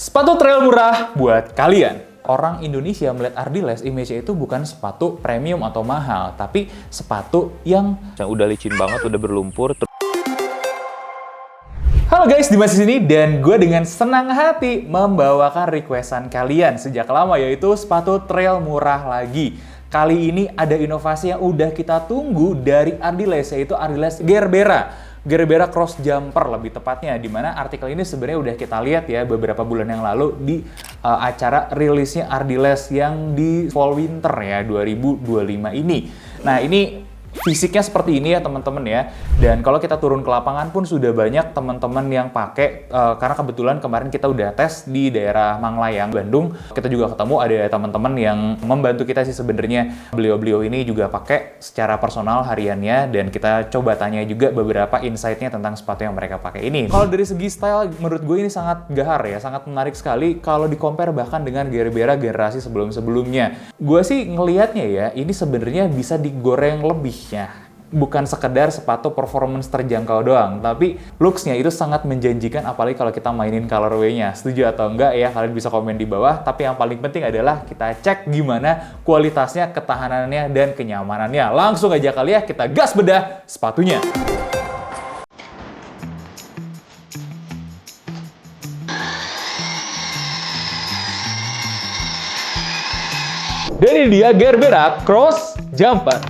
Sepatu trail murah buat kalian. Orang Indonesia melihat Ardiles, image-nya itu bukan sepatu premium atau mahal, tapi sepatu yang udah licin banget, udah berlumpur. Halo guys, Dimas di sini dan gue dengan senang hati membawakan requestan kalian sejak lama, yaitu sepatu trail murah lagi. Kali ini ada inovasi yang udah kita tunggu dari Ardiles, yaitu Ardiles Gerbera Cross Jumper lebih tepatnya, di mana artikel ini sebenarnya udah kita lihat ya beberapa bulan yang lalu di acara rilisnya Ardiles yang di fall winter ya 2025 ini. Nah, ini fisiknya seperti ini ya teman-teman ya. Dan kalau kita turun ke lapangan pun sudah banyak teman-teman yang pakai, karena kebetulan kemarin kita udah tes di daerah Manglayang, Bandung. Kita juga ketemu ada teman-teman yang membantu kita sih sebenarnya. Beliau-beliau ini juga pakai secara personal hariannya, dan kita coba tanya juga beberapa insight-nya tentang sepatu yang mereka pakai ini. Kalau dari segi style, menurut gue ini sangat gahar ya, sangat menarik sekali kalau di-compare bahkan dengan Gerbera generasi sebelum-sebelumnya. Gue sih ngelihatnya ya, ini sebenarnya bisa digoreng lebih. Bukan sekedar sepatu performance terjangkau doang, tapi looks-nya itu sangat menjanjikan, apalagi kalau kita mainin colorway-nya. Setuju atau enggak ya, kalian bisa komen di bawah. Tapi yang paling penting adalah kita cek gimana kualitasnya, ketahanannya, dan kenyamanannya. Langsung aja kali ya, kita gas bedah sepatunya. Dan ini dia Gerbera Cross Jumper.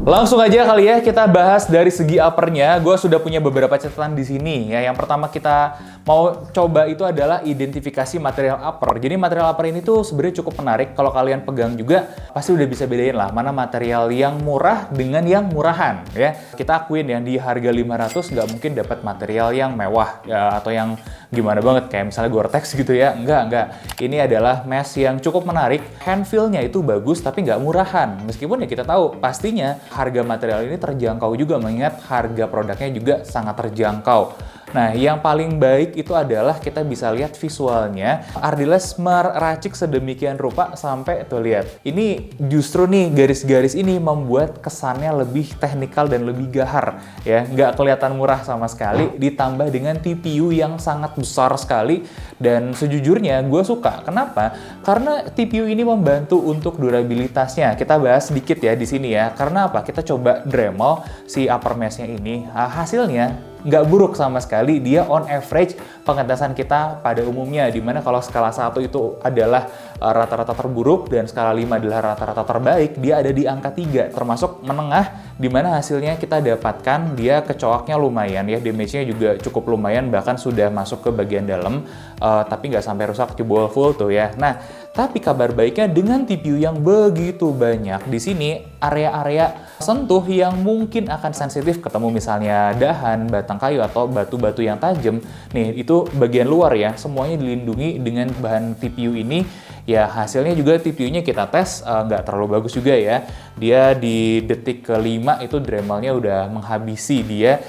Langsung aja kali ya kita bahas dari segi uppernya. Gue sudah punya beberapa catatan di sini ya. Yang pertama kita mau coba itu adalah identifikasi material upper. Jadi material upper ini tuh sebenarnya cukup menarik. Kalau kalian pegang juga pasti udah bisa bedain lah mana material yang murah dengan yang murahan ya. Kita akuin yang di harga 500 nggak mungkin dapat material yang mewah ya, atau yang gimana banget kayak misalnya Gore-Tex gitu ya. Enggak. Ini adalah mesh yang cukup menarik. Hand feel-nya itu bagus tapi nggak murahan. Meskipun ya kita tahu pastinya harga material ini terjangkau juga, mengingat harga produknya juga sangat terjangkau. Nah, yang paling baik itu adalah kita bisa lihat visualnya. Ardiles meracik sedemikian rupa sampai tuh lihat. Ini justru nih garis-garis ini membuat kesannya lebih teknikal dan lebih gahar ya. Nggak kelihatan murah sama sekali, ditambah dengan TPU yang sangat besar sekali. Dan sejujurnya gue suka. Kenapa? Karena TPU ini membantu untuk durabilitasnya. Kita bahas sedikit ya di sini ya. Karena apa? Kita coba Dremel si upper mesh-nya ini. Hasilnya nggak buruk sama sekali. Dia on average pengentasan kita pada umumnya, dimana kalau skala 1 itu adalah rata-rata terburuk dan skala 5 adalah rata-rata terbaik, dia ada di angka 3, termasuk menengah, dimana hasilnya kita dapatkan dia kecoaknya lumayan ya, damage-nya juga cukup lumayan, bahkan sudah masuk ke bagian dalam, tapi nggak sampai rusak jebol full tuh ya. Nah, tapi kabar baiknya dengan TPU yang begitu banyak, di sini area-area sentuh yang mungkin akan sensitif ketemu misalnya dahan, batang kayu, atau batu-batu yang tajam. Nih, itu bagian luar ya, semuanya dilindungi dengan bahan TPU ini. Ya, hasilnya juga TPU-nya kita tes nggak terlalu bagus juga ya. Dia di detik ke-5 itu Dremelnya udah menghabisi dia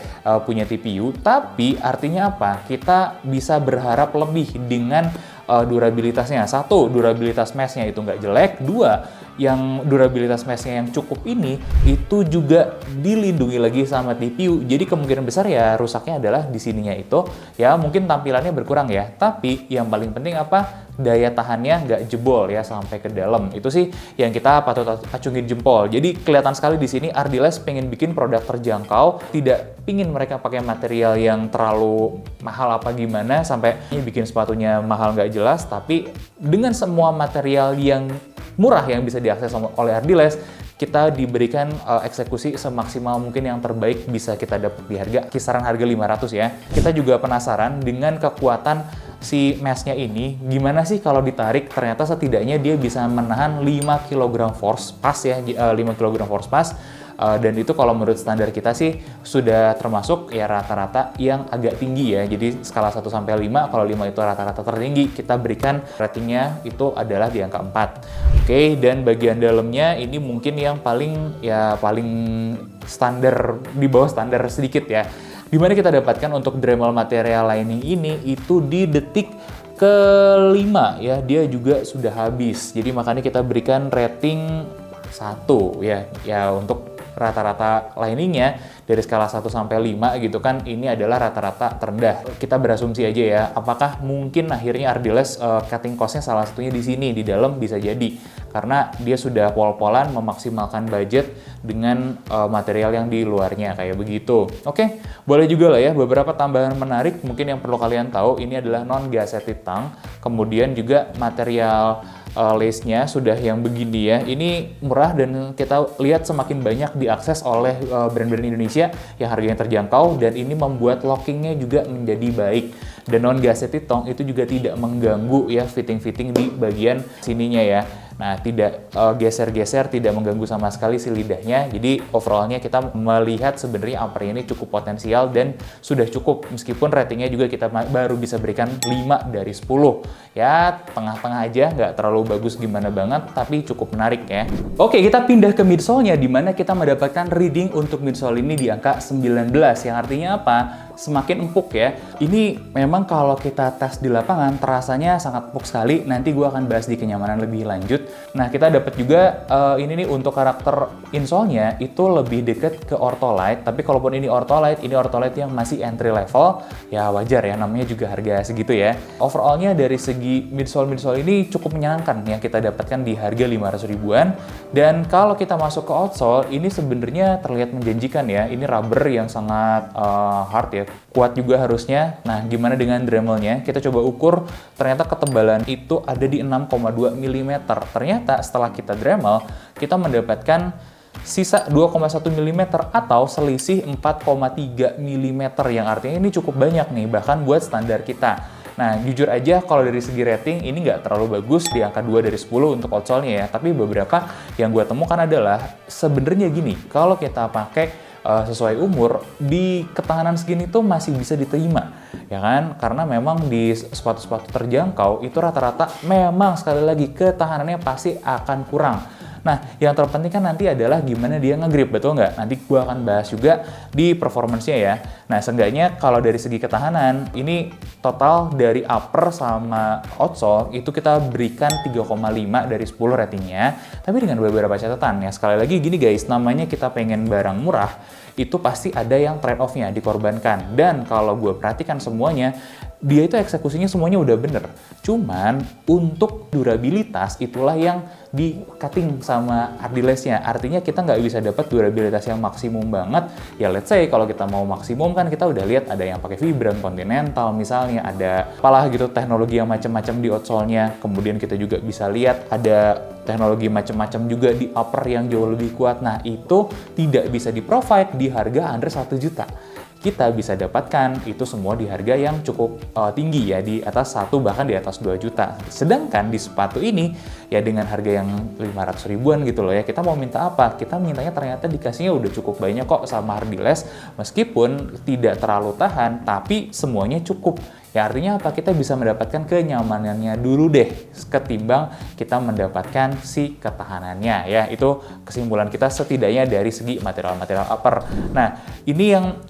punya TPU. Tapi artinya apa? Kita bisa berharap lebih dengan durabilitasnya. 1, durabilitas mesh-nya itu nggak jelek. 2, yang durabilitas mesh-nya yang cukup ini itu juga dilindungi lagi sama TPU. Jadi kemungkinan besar ya rusaknya adalah di sininya itu. Ya mungkin tampilannya berkurang ya. Tapi yang paling penting apa? Daya tahannya nggak jebol ya sampai ke dalam. Itu sih yang kita patut acungin jempol. Jadi kelihatan sekali di sini Ardiles pengen bikin produk terjangkau, tidak pingin mereka pakai material yang terlalu mahal apa gimana sampai bikin sepatunya mahal nggak jelas. Tapi dengan semua material yang murah yang bisa diakses oleh Ardiles, kita diberikan eksekusi semaksimal mungkin yang terbaik bisa kita dapat di kisaran harga 500 ya. Kita juga penasaran dengan kekuatan si mesh-nya ini, gimana sih kalau ditarik, ternyata setidaknya dia bisa menahan 5 kg force pas ya, 5 kg force pas. Dan itu kalau menurut standar kita sih sudah termasuk ya rata-rata yang agak tinggi ya. Jadi skala 1 sampai 5, kalau 5 itu rata-rata tertinggi, kita berikan ratingnya itu adalah di angka 4. Oke, dan bagian dalamnya ini mungkin yang paling standar, di bawah standar sedikit ya. Dimana kita dapatkan untuk Dremel material lining ini itu di detik kelima ya, dia juga sudah habis. Jadi makanya kita berikan rating 1 ya. Ya untuk rata-rata liningnya dari skala 1 sampai 5 gitu kan, ini adalah rata-rata terendah. Kita berasumsi aja ya, apakah mungkin akhirnya Ardiles cutting cost-nya salah satunya di sini, di dalam bisa jadi. Karena dia sudah pol-polan memaksimalkan budget dengan material yang di luarnya, kayak begitu. Oke, boleh juga lah ya, beberapa tambahan menarik mungkin yang perlu kalian tahu, ini adalah non-gasketed tank, kemudian juga material lace-nya sudah yang begini ya. Ini murah dan kita lihat semakin banyak diakses oleh brand-brand Indonesia yang harganya terjangkau, dan ini membuat lockingnya juga menjadi baik. Dan non-gasketed tong itu juga tidak mengganggu ya fitting-fitting di bagian sininya ya. Nah, tidak geser-geser, tidak mengganggu sama sekali si lidahnya. Jadi overallnya kita melihat sebenarnya Ampere ini cukup potensial dan sudah cukup. Meskipun ratingnya juga kita baru bisa berikan 5 dari 10. Ya, tengah-tengah aja, nggak terlalu bagus gimana banget, tapi cukup menarik ya. Oke, kita pindah ke midsole-nya, di mana kita mendapatkan reading untuk midsole ini di angka 19. Yang artinya apa? Semakin empuk ya. Ini memang kalau kita tes di lapangan terasanya sangat empuk sekali. Nanti gue akan bahas di kenyamanan lebih lanjut. Nah, kita dapat juga ini nih untuk karakter insole-nya itu lebih deket ke Ortholite. Tapi kalaupun ini Ortholite yang masih entry level, ya wajar ya, namanya juga harga segitu ya. Overall-nya dari segi midsole ini cukup menyenangkan yang kita dapatkan di harga 500 ribuan. Dan kalau kita masuk ke outsole, ini sebenarnya terlihat menjanjikan ya. Ini rubber yang sangat hard ya, kuat juga harusnya. Nah, gimana dengan Dremel-nya? Kita coba ukur, ternyata ketebalan itu ada di 6,2 mm. Ternyata setelah kita Dremel, kita mendapatkan sisa 2,1 mm atau selisih 4,3 mm, yang artinya ini cukup banyak nih, bahkan buat standar kita. Nah, jujur aja kalau dari segi rating ini nggak terlalu bagus di angka 2 dari 10 untuk outsole-nya ya. Tapi beberapa yang gue temukan adalah sebenarnya gini, kalau kita pakai sesuai umur, di ketahanan segini tuh masih bisa diterima, ya kan? Karena memang di sepatu-sepatu terjangkau itu rata-rata memang sekali lagi ketahanannya pasti akan kurang. Nah, yang terpenting kan nanti adalah gimana dia nge-grip, betul nggak? Nanti gue akan bahas juga di performance-nya ya. Nah, seenggaknya kalau dari segi ketahanan, ini total dari upper sama outsole itu kita berikan 3,5 dari 10 ratingnya. Tapi dengan beberapa catatan ya, sekali lagi gini guys, namanya kita pengen barang murah, itu pasti ada yang trade-off-nya dikorbankan. Dan kalau gue perhatikan semuanya, dia itu eksekusinya semuanya udah bener. Cuman untuk durabilitas itulah yang di cutting sama Ardiles-nya. Artinya kita nggak bisa dapat durabilitas yang maksimum banget. Ya let's say kalau kita mau maksimum kan kita udah lihat ada yang pakai Vibram Continental misalnya, ada apalah gitu teknologi yang macam-macam di outsole-nya. Kemudian kita juga bisa lihat ada teknologi macam-macam juga di upper yang jauh lebih kuat. Nah, itu tidak bisa di-provide di harga under 1 juta. Kita bisa dapatkan itu semua di harga yang cukup tinggi ya, di atas 1 bahkan di atas 2 juta. Sedangkan di sepatu ini ya dengan harga yang 500 ribuan gitu loh ya, kita mau minta apa? Kita mintanya ternyata dikasihnya udah cukup banyak kok sama Ardiles, meskipun tidak terlalu tahan tapi semuanya cukup. Ya artinya apa? Kita bisa mendapatkan kenyamanannya dulu deh ketimbang kita mendapatkan si ketahanannya ya. Itu kesimpulan kita setidaknya dari segi material-material upper. Nah, ini yang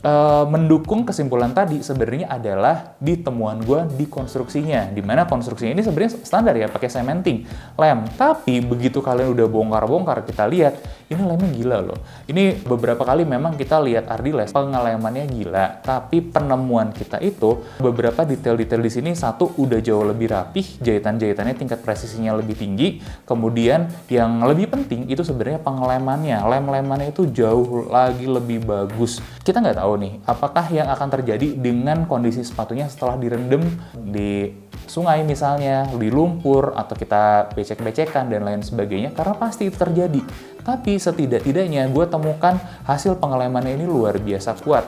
mendukung kesimpulan tadi sebenarnya adalah di temuan gue di konstruksinya. Dimana konstruksinya ini sebenarnya standar ya, pakai cementing lem. Tapi begitu kalian udah bongkar-bongkar, kita lihat ini lemnya gila loh. Ini beberapa kali memang kita lihat Ardiles pengelemannya gila, tapi penemuan kita itu beberapa detail-detail di sini satu udah jauh lebih rapih, jahitan-jahitannya tingkat presisinya lebih tinggi. Kemudian yang lebih penting itu sebenarnya pengelemannya, lem-lemannya itu jauh lagi lebih bagus. Kita nggak tahu nih, apakah yang akan terjadi dengan kondisi sepatunya setelah direndam di sungai misalnya, di lumpur, atau kita becek-becekan dan lain sebagainya, karena pasti itu terjadi. Tapi setidak-tidaknya gue temukan hasil pengelemannya ini luar biasa kuat.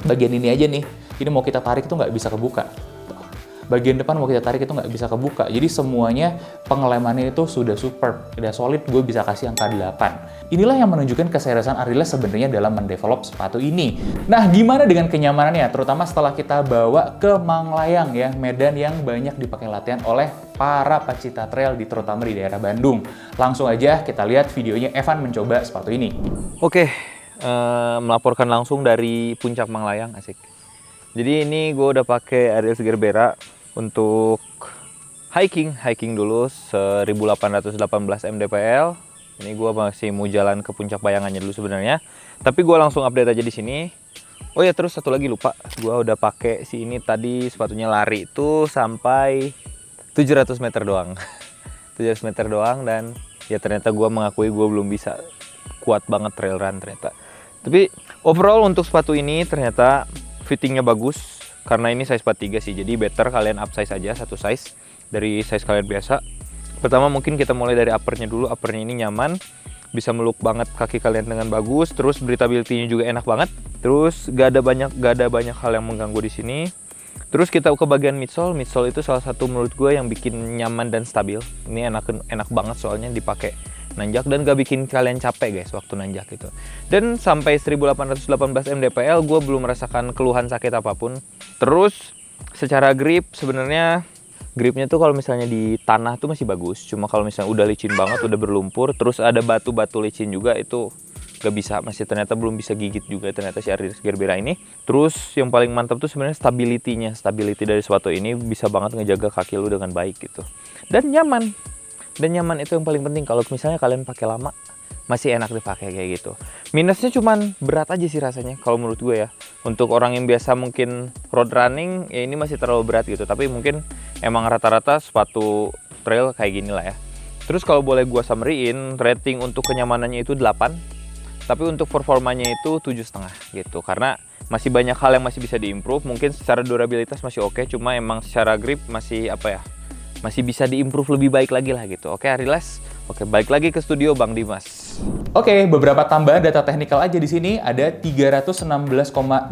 Bagian ini aja nih, ini mau kita tarik itu nggak bisa kebuka. Bagian depan mau kita tarik itu nggak bisa kebuka. Jadi semuanya pengelemannya itu sudah superb, udah solid, gue bisa kasih angka 8. Inilah yang menunjukkan keseriusan Ardiles sebenarnya dalam mendevelop sepatu ini. Nah, gimana dengan kenyamanannya? Terutama setelah kita bawa ke Manglayang ya, medan yang banyak dipakai latihan oleh para pecinta trail terutama di daerah Bandung. Langsung aja kita lihat videonya Evan mencoba sepatu ini. Oke, melaporkan langsung dari puncak Manglayang, asik. Jadi ini gue udah pakai Ardiles Gerbera Untuk hiking dulu 1818 mdpl. Ini gue masih mau jalan ke puncak bayangannya dulu sebenarnya. Tapi gue langsung update aja di sini. Oh ya, terus satu lagi lupa. Gue udah pakai si ini tadi, sepatunya lari itu sampai 700 meter doang. 700 meter doang, dan ya ternyata gue mengakui gue belum bisa kuat banget trail run ternyata. Tapi overall untuk sepatu ini ternyata fittingnya bagus. Karena ini size 43 sih, jadi better kalian up size aja, satu size dari size kalian biasa. Pertama mungkin kita mulai dari uppernya dulu. Uppernya ini nyaman, bisa meluk banget kaki kalian dengan bagus. Terus breathability-nya juga enak banget. Terus gak ada banyak hal yang mengganggu di sini. Terus kita ke bagian midsole. Midsole itu salah satu menurut gue yang bikin nyaman dan stabil. Ini enak banget soalnya dipakai nanjak dan gak bikin kalian capek guys waktu nanjak gitu. Dan sampai 1818 mdpl gue belum merasakan keluhan sakit apapun. Terus secara grip sebenarnya gripnya tuh kalau misalnya di tanah tuh masih bagus. Cuma kalau misalnya udah licin banget, udah berlumpur, terus ada batu-batu licin juga, itu gak bisa, masih ternyata belum bisa gigit juga ternyata si Adidas Gerbera ini. Terus yang paling mantap tuh sebenarnya stability dari sepatu ini bisa banget ngejaga kaki lu dengan baik gitu. Dan nyaman itu yang paling penting. Kalau misalnya kalian pakai lama masih enak dipakai kayak gitu. Minusnya cuman berat aja sih rasanya kalau menurut gue ya. Untuk orang yang biasa mungkin road running ya ini masih terlalu berat gitu. Tapi mungkin emang rata-rata sepatu trail kayak gini lah ya. Terus kalau boleh gue summary-in, rating untuk kenyamanannya itu 8. Tapi untuk performanya itu 7,5 gitu. Karena masih banyak hal yang masih bisa diimprove. Mungkin secara durabilitas masih oke, cuma emang secara grip masih masih bisa diimprove lebih baik lagi lah gitu. Oke, Ariles. Oke, balik lagi ke studio Bang Dimas. Oke, beberapa tambahan data teknikal aja di sini. Ada 316,8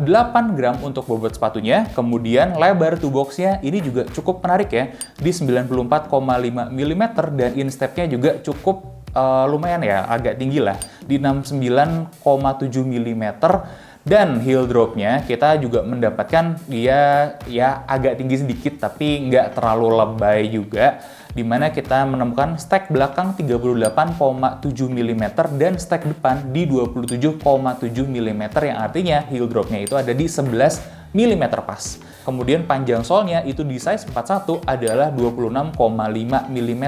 gram untuk bobot sepatunya. Kemudian lebar toe box-nya ini juga cukup menarik ya, di 94,5 mm, dan instep-nya juga cukup lumayan ya, agak tinggi lah, di 69,7 mm. Dan heel drop-nya kita juga mendapatkan dia ya agak tinggi sedikit tapi nggak terlalu lebay juga, dimana kita menemukan stack belakang 38,7 mm dan stack depan di 27,7 mm, yang artinya heel drop-nya itu ada di 11 mm pas. Kemudian panjang solnya itu di size 41 adalah 26,5 mm.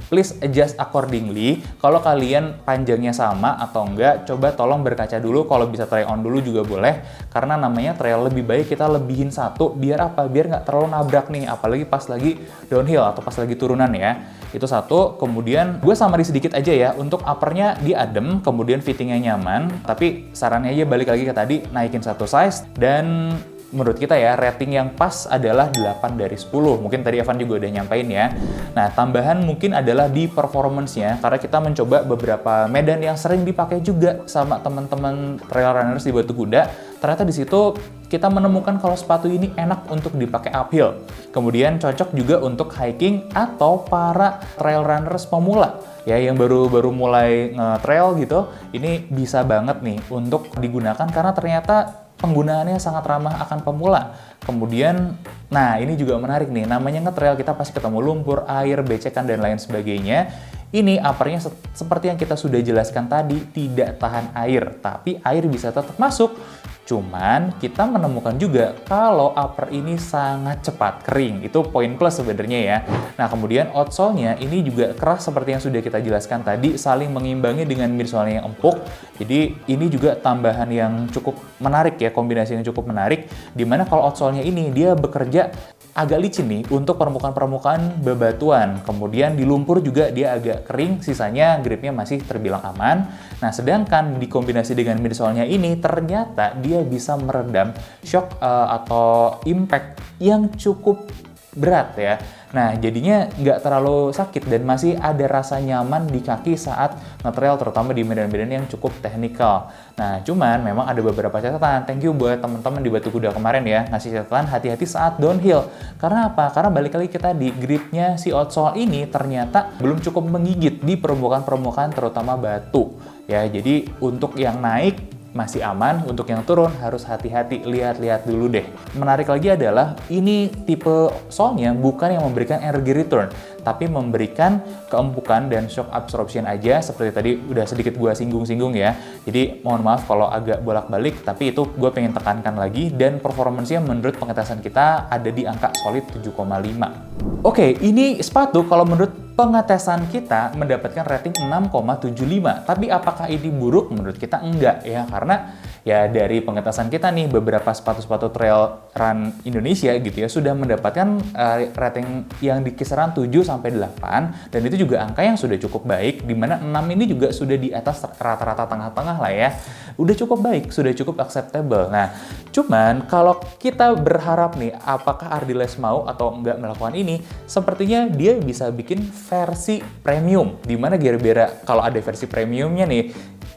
Please adjust accordingly. Kalau kalian panjangnya sama atau enggak, coba tolong berkaca dulu. Kalau bisa try on dulu juga boleh. Karena namanya trail, lebih baik kita lebihin satu. Biar apa? Biar nggak terlalu nabrak nih. Apalagi pas lagi downhill atau pas lagi turunan ya. Itu satu. Kemudian gue summary sedikit aja ya. Untuk uppernya dia adem, kemudian fittingnya nyaman. Tapi sarannya aja balik lagi ke tadi, naikin satu size. Dan menurut kita ya, rating yang pas adalah 8 dari 10. Mungkin tadi Evan juga udah nyampein ya. Nah, tambahan mungkin adalah di performance-nya, karena kita mencoba beberapa medan yang sering dipakai juga sama teman-teman trail runners di Batu Kuda. Ternyata di situ kita menemukan kalau sepatu ini enak untuk dipakai uphill. Kemudian cocok juga untuk hiking atau para trail runners pemula ya, yang baru mulai nge-trail gitu. Ini bisa banget nih untuk digunakan karena ternyata penggunaannya sangat ramah akan pemula. Kemudian, nah ini juga menarik nih, namanya nge-trail kita pasti ketemu lumpur, air, becekan, dan lain sebagainya. Ini uppernya seperti yang kita sudah jelaskan tadi, tidak tahan air, tapi air bisa tetap masuk. Cuman kita menemukan juga kalau upper ini sangat cepat kering. Itu poin plus sebenarnya ya. Nah, kemudian outsole-nya ini juga keras seperti yang sudah kita jelaskan tadi, saling mengimbangi dengan midsole-nya yang empuk. Jadi ini juga tambahan yang cukup menarik ya, kombinasi yang cukup menarik. Dimana kalau outsole-nya ini dia bekerja agak licin nih untuk permukaan-permukaan bebatuan. Kemudian di lumpur juga dia agak kering, sisanya gripnya masih terbilang aman. Nah, sedangkan dikombinasi dengan midsole-nya ini ternyata dia bisa meredam shock atau impact yang cukup berat ya. Nah, jadinya nggak terlalu sakit dan masih ada rasa nyaman di kaki saat nge-trail, terutama di medan-medan yang cukup teknikal. Nah, cuman memang ada beberapa catatan. Thank you buat teman-teman di Batu Kuda kemarin ya, ngasih catatan hati-hati saat downhill. Karena apa? Karena balik lagi kita di gripnya si outsole ini ternyata belum cukup menggigit di permukaan-permukaan terutama batu. Ya, jadi untuk yang naik masih aman. Untuk yang turun harus hati-hati, lihat-lihat dulu deh. Menarik lagi adalah ini tipe solnya bukan yang memberikan energy return, tapi memberikan keempukan dan shock absorption aja, seperti tadi udah sedikit gue singgung-singgung ya. Jadi mohon maaf kalau agak bolak-balik, tapi itu gue pengen tekankan lagi, dan performance-nya menurut pengetesan kita ada di angka solid 7,5. Oke, ini sepatu kalau menurut pengetesan kita mendapatkan rating 6,75. Tapi apakah ini buruk? Menurut kita enggak ya, karena ya dari pengetesan kita nih beberapa sepatu-sepatu trail run Indonesia gitu ya sudah mendapatkan rating yang di kisaran 7 sampai 8, dan itu juga angka yang sudah cukup baik, di mana 6 ini juga sudah di atas rata-rata tengah-tengah lah ya. Udah cukup baik, sudah cukup acceptable. Nah, cuman kalau kita berharap nih apakah Ardiles mau atau enggak melakukan ini, sepertinya dia bisa bikin versi premium, di mana Gerbera kalau ada versi premiumnya nih,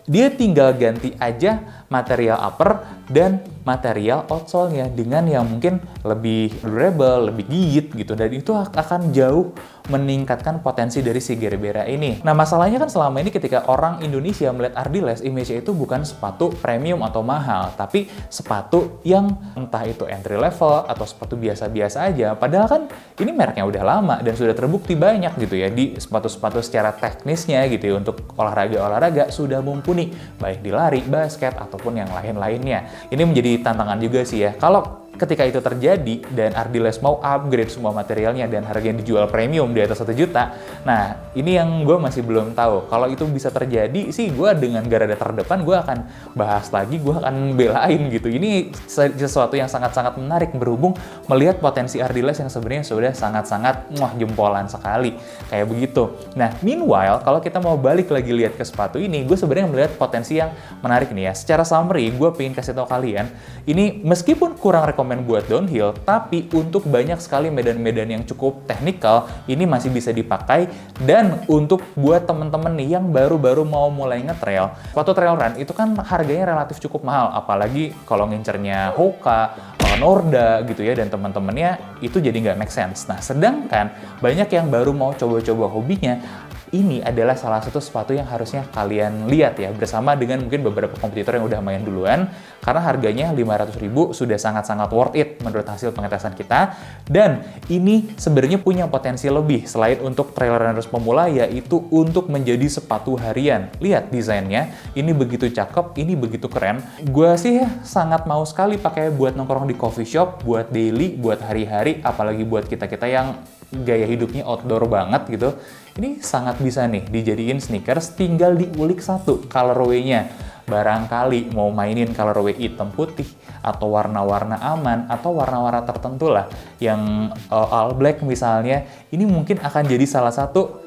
dia tinggal ganti aja material upper dan material outsole-nya dengan yang mungkin lebih durable, lebih gigit gitu, dan itu akan jauh meningkatkan potensi dari si Gerbera ini. Nah, masalahnya kan selama ini ketika orang Indonesia melihat Ardiles, image-nya itu bukan sepatu premium atau mahal, tapi sepatu yang entah itu entry level atau sepatu biasa-biasa aja. Padahal kan ini mereknya udah lama dan sudah terbukti banyak gitu ya di sepatu-sepatu secara teknisnya gitu ya, untuk olahraga-olahraga sudah mumpuni, baik di lari, basket, ataupun yang lain-lainnya. Ini menjadi tantangan juga sih ya. Kalau ketika itu terjadi dan Ardiles mau upgrade semua materialnya dan harganya dijual premium di atas 1 juta, nah ini yang gue masih belum tahu. Kalau itu bisa terjadi sih, gue dengan garda terdepan gue akan bahas lagi, gue akan belain gitu. Ini sesuatu yang sangat-sangat menarik berhubung melihat potensi Ardiles yang sebenarnya sudah sangat-sangat jempolan sekali kayak begitu. Nah, meanwhile kalau kita mau balik lagi lihat ke sepatu ini, gue sebenarnya melihat potensi yang menarik nih ya. Secara summary, gue pengen kasih tahu kalian, ini meskipun kurang rekomend buat downhill, tapi untuk banyak sekali medan-medan yang cukup teknikal, ini masih bisa dipakai. Dan untuk buat temen-temen nih yang baru-baru mau mulai nge-trail, sepatu trail run itu kan harganya relatif cukup mahal, apalagi kalau ngincernya Hoka, Norda gitu ya, dan teman-temannya itu jadi nggak make sense. Nah, sedangkan banyak yang baru mau coba-coba hobinya, ini adalah salah satu sepatu yang harusnya kalian lihat ya, bersama dengan mungkin beberapa kompetitor yang udah main duluan, karena harganya 500.000 sudah sangat-sangat worth it menurut hasil pengetesan kita. Dan ini sebenarnya punya potensi lebih selain untuk trail runners pemula, yaitu untuk menjadi sepatu harian. Lihat desainnya, ini begitu cakep, ini begitu keren. Gue sih sangat mau sekali pakai buat nongkrong di coffee shop, buat daily, buat hari-hari, apalagi buat kita-kita yang gaya hidupnya outdoor banget gitu. Ini sangat bisa nih dijadiin sneakers, tinggal diulik satu colorway-nya. Barangkali mau mainin colorway hitam putih, atau warna-warna aman, atau warna-warna tertentu lah, yang all black misalnya, ini mungkin akan jadi salah satu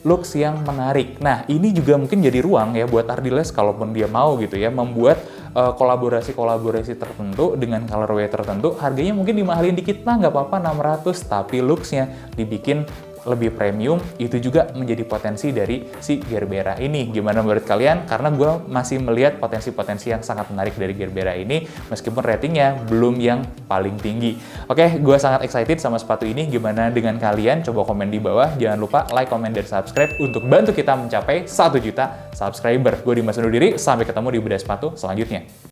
looks yang menarik. Nah, ini juga mungkin jadi ruang ya buat Ardiles kalaupun dia mau gitu ya, membuat kolaborasi-kolaborasi tertentu dengan colorway tertentu. Harganya mungkin dimahalin dikit lah, nggak apa-apa 600, tapi looks-nya dibikin lebih premium. Itu juga menjadi potensi dari si Gerbera ini. Gimana menurut kalian? Karena gue masih melihat potensi-potensi yang sangat menarik dari Gerbera ini, meskipun ratingnya belum yang paling tinggi. Oke, gue sangat excited sama sepatu ini. Gimana dengan kalian? Coba komen di bawah. Jangan lupa like, comment, dan subscribe untuk bantu kita mencapai 1 juta subscriber. Gue Dimas undur diri, sampai ketemu di bedah sepatu selanjutnya.